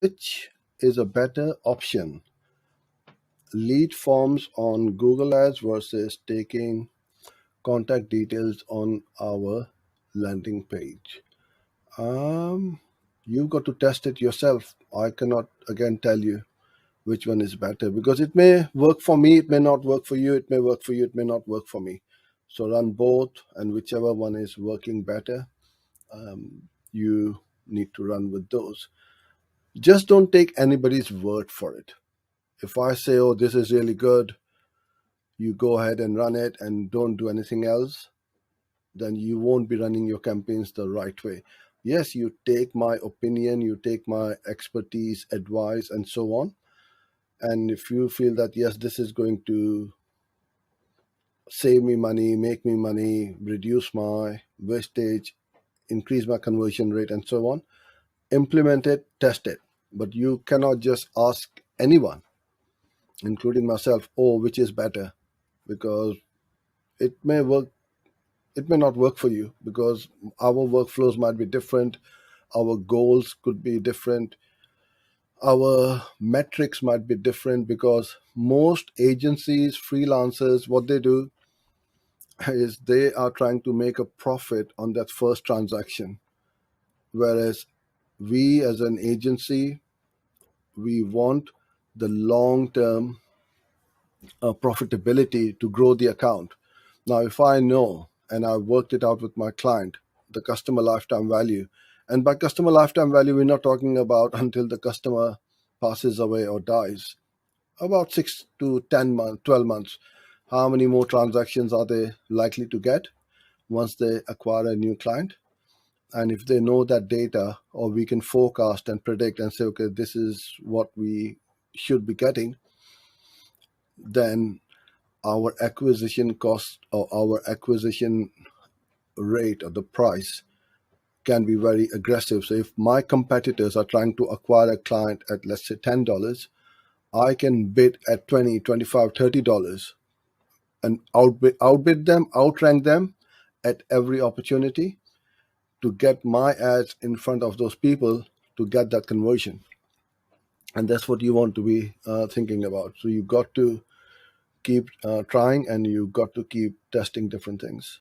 Which is a better option? Lead forms on Google Ads versus taking contact details on our landing page. Um, you've got to test it yourself. I cannot again tell you which one is better because it may work for me, it may not work for you, it may work for you, it may not work for me. So run both, and whichever one is working better, you need to run with those. Just don't take anybody's word for it. If I say, oh, this is really good, you go ahead and run it and don't do anything else, then you won't be running your campaigns the right way. Yes, you take my opinion, you take my expertise, advice, and so on. And if you feel that, yes, this is going to save me money, make me money, reduce my wastage, increase my conversion rate, and so on, implement it, test it. But you cannot just ask anyone, including myself, oh, which is better, because it may work, it may not work for you because our workflows might be different, our goals could be different, our metrics might be different, because most agencies, freelancers, what they do is they are trying to make a profit on that first transaction, whereas we as an agency, we want the long term profitability to grow the account. Now, if I know and I worked it out with my client, the customer lifetime value, and by customer lifetime value, we're not talking about until the customer passes away or dies, about 6 to 10 months, 12 months. How many more transactions are they likely to get once they acquire a new client? And if they know that data, or we can forecast and predict and say, okay, this is what we should be getting, then our acquisition cost or our acquisition rate or the price can be very aggressive. So if my competitors are trying to acquire a client at, let's say, $10, I can bid at 20, 25, $30 and outbid them, outrank them at every opportunity to get my ads in front of those people to get that conversion. And that's what you want to be thinking about. So you've got to keep trying, and you've got to keep testing different things.